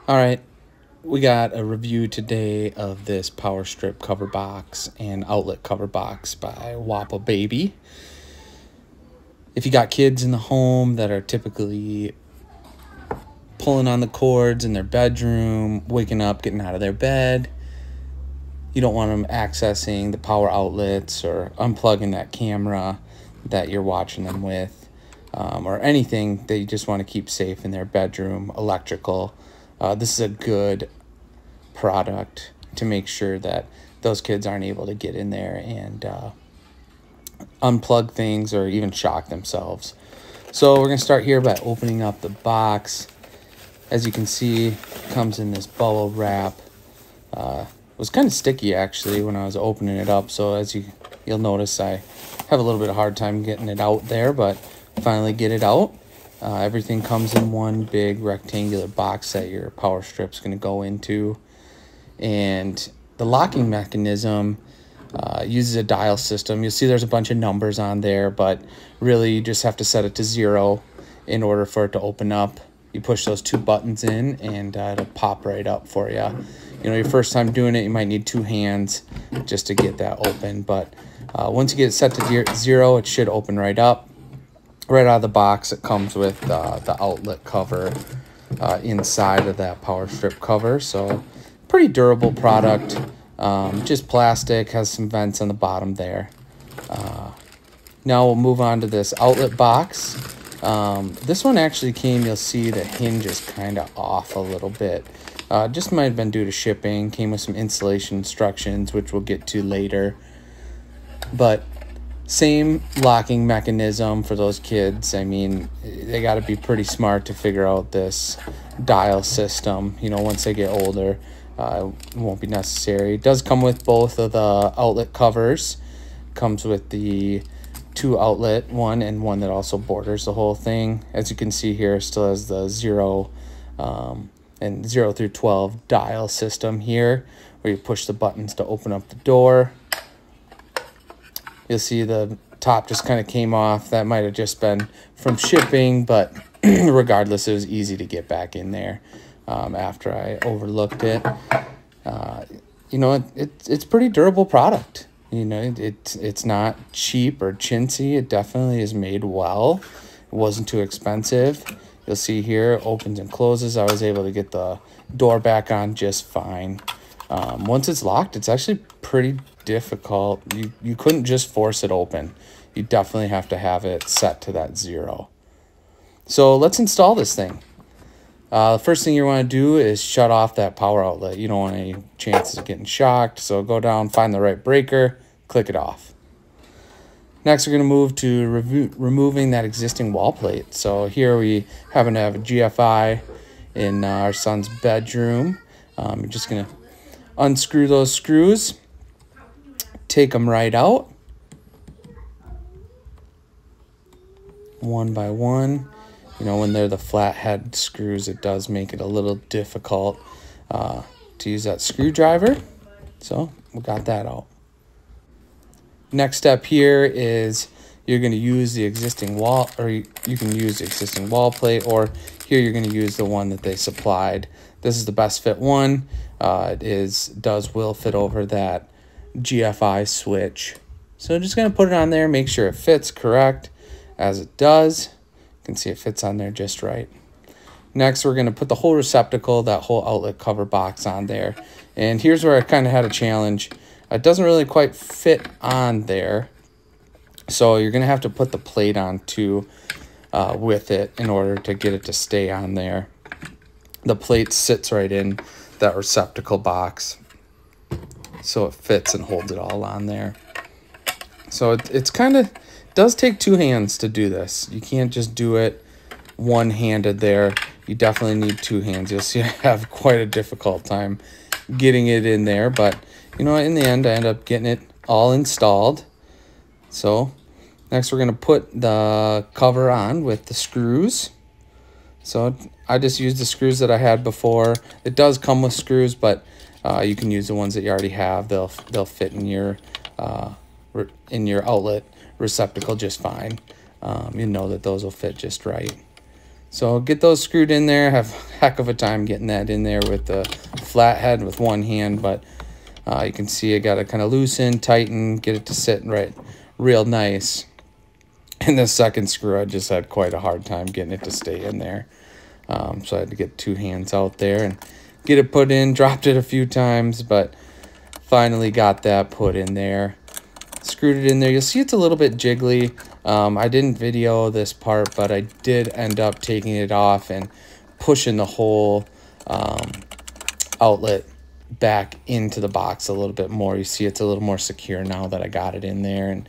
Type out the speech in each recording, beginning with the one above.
All right, we got a review today of this power strip cover box and outlet cover box by Wappa Baby. If you got kids in the home that are typically pulling on the cords in their bedroom, waking up, getting out of their bed, you don't want them accessing the power outlets or unplugging that camera that you're watching them with, or anything that you just want to keep safe in their bedroom, electrical. This is a good product to make sure that those kids aren't able to get in there and unplug things or even shock themselves. So we're going to start here by opening up the box. As you can see, it comes in this bubble wrap. It was kind of sticky actually when I was opening it up, so as you'll notice I have a little bit of hard time getting it out there, but finally get it out. Everything comes in one big rectangular box that your power strip's going to go into. And the locking mechanism uses a dial system. You'll see there's a bunch of numbers on there, but really you just have to set it to 0 in order for it to open up. You push those 2 buttons in and it'll pop right up for you. You know, your first time doing it, you might need 2 hands just to get that open. But once you get it set to 0, it should open right up. Right out of the box, it comes with the outlet cover inside of that power strip cover. So pretty durable product, just plastic, has some vents on the bottom there. Now we'll move on to this outlet box. This one actually came, you'll see the hinge is kind of off a little bit. Just might have been due to shipping. Came with some installation instructions, which we'll get to later. But same locking mechanism for those kids. I mean, they got to be pretty smart to figure out this dial system. You know, once they get older, it won't be necessary. It does come with both of the outlet covers. Comes with the 2 outlet one and one that also borders the whole thing. As you can see here, it still has the 0 and 0 through 12 dial system here, where you push the buttons to open up the door. You'll see the top just kind of came off. That might have just been from shipping, but regardless, it was easy to get back in there after I overlooked it. You know, it's pretty durable product. You know, it's not cheap or chintzy. It definitely is made well. It wasn't too expensive. You'll see here, it opens and closes. I was able to get the door back on just fine. Once it's locked, it's actually pretty difficult. You couldn't just force it open. You definitely have to have it set to that 0. So let's install this thing. The first thing you want to do is shut off that power outlet. You don't want any chances of getting shocked. So go down, find the right breaker, click it off. Next, we're going to move to removing that existing wall plate. So here we happen to have a GFI in our son's bedroom. You're just going to unscrew those screws, take them right out, one by one. You know, when they're the flathead screws, it does make it a little difficult to use that screwdriver. So we got that out. Next step here is you're going to use the existing wall, or you can use the existing wall plate, or here you're going to use the one that they supplied. This is the best fit one. It will fit over that GFI switch. So I'm just going to put it on there, make sure it fits correct. As it does, you can see it fits on there just right. Next, we're going to put the whole receptacle, that whole outlet cover box on there. And here's where I kind of had a challenge. It doesn't really quite fit on there. So you're going to have to put the plate on too with it in order to get it to stay on there. The plate sits right in that receptacle box, so it fits and holds it all on there. So it's kind of does take 2 hands to do this. You can't just do it one-handed there. You definitely need 2 hands. You'll see I have quite a difficult time getting it in there, but you know, in the end I end up getting it all installed. So next we're going to put the cover on with the screws. So I just used the screws that I had before. It does come with screws, but you can use the ones that you already have. They'll fit in your outlet receptacle just fine. You know that those will fit just right. So get those screwed in there. Have a heck of a time getting that in there with the flathead with one hand, but you can see I got to kind of loosen, tighten, get it to sit right real nice. And the second screw, I just had quite a hard time getting it to stay in there. So I had to get 2 hands out there and get it put in. Dropped it a few times, but finally got that put in there. Screwed it in there. You'll see it's a little bit jiggly. I didn't video this part, but I did end up taking it off and pushing the whole outlet back into the box a little bit more. You see it's a little more secure now that I got it in there, and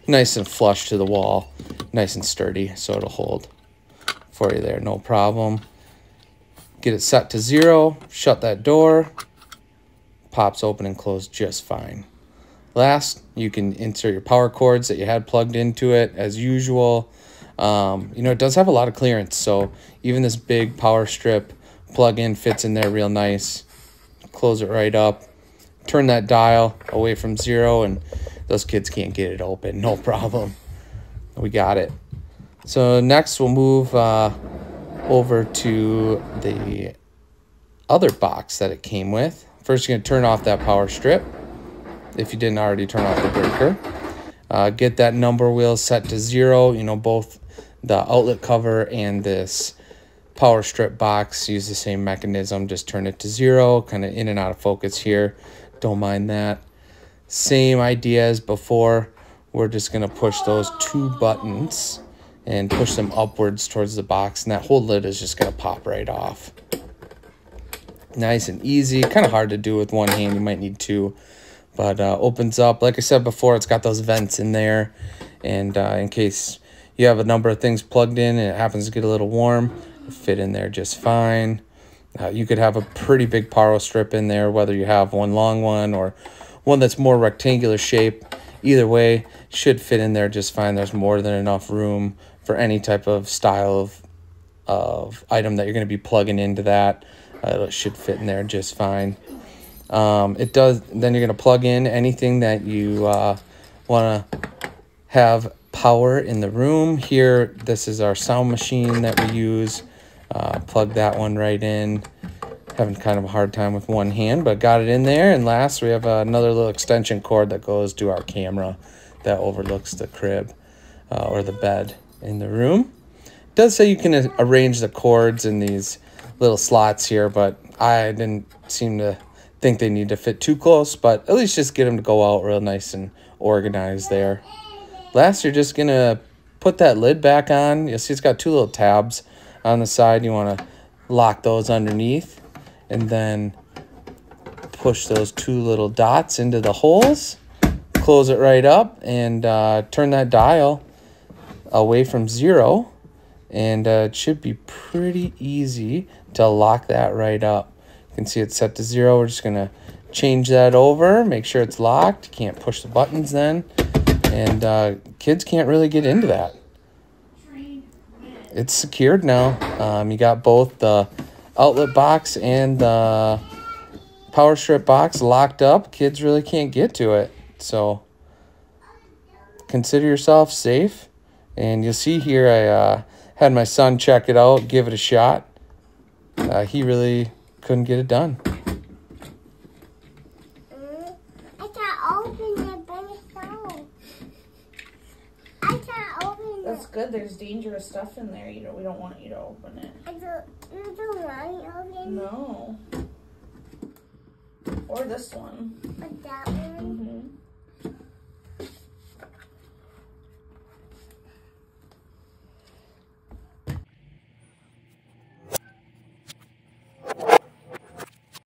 nice and flush to the wall, nice and sturdy, so it'll hold for you there, no problem. Get it set to 0, shut that door, pops open and closed just fine. Last, you can insert your power cords that you had plugged into it as usual. You know, it does have a lot of clearance, so even this big power strip plug-in fits in there real nice. Close it right up, turn that dial away from 0, and those kids can't get it open, no problem. We got it. So next we'll move over to the other box that it came with. First, you're going to turn off that power strip if you didn't already turn off the breaker. Get that number wheel set to 0. You know, both the outlet cover and this power strip box use the same mechanism. Just turn it to 0, kind of in and out of focus here. Don't mind that. Same idea as before. We're just going to push those 2 buttons and push them upwards towards the box, and that whole lid is just going to pop right off. Nice and easy. Kind of hard to do with one hand. You might need 2. But opens up. Like I said before, it's got those vents in there. And in case you have a number of things plugged in and it happens to get a little warm, it'll fit in there just fine. You could have a pretty big power strip in there, whether you have one long one or one that's more rectangular shape. Either way, should fit in there just fine. There's more than enough room for any type of style of item that you're going to be plugging into that. It should fit in there just fine. It does. Then you're going to plug in anything that you want to have power in the room. Here, this is our sound machine that we use. Plug that one right in. Having kind of a hard time with one hand, but got it in there. And last, we have another little extension cord that goes to our camera that overlooks the crib or the bed in the room. It does say you can arrange the cords in these little slots here, but I didn't seem to think they need to fit too close, but at least just get them to go out real nice and organized there. Last, you're just going to put that lid back on. You'll see it's got 2 little tabs on the side. You want to lock those underneath and then push those 2 little dots into the holes. Close it right up and turn that dial away from 0, and it should be pretty easy to lock that right up. You can see it's set to 0. We're just going to change that over, make sure it's locked. Can't push the buttons then, and kids can't really get into that. It's secured now. You got both the outlet box and the power strip box locked up. Kids really can't get to it, so consider yourself safe. And you'll see here I had my son check it out, give it a shot. He really couldn't get it done. I can't open it by myself. I can't open it. That's good. There's dangerous stuff in there. We don't want you to open it. I don't want to open it. No. Or this one. But that one.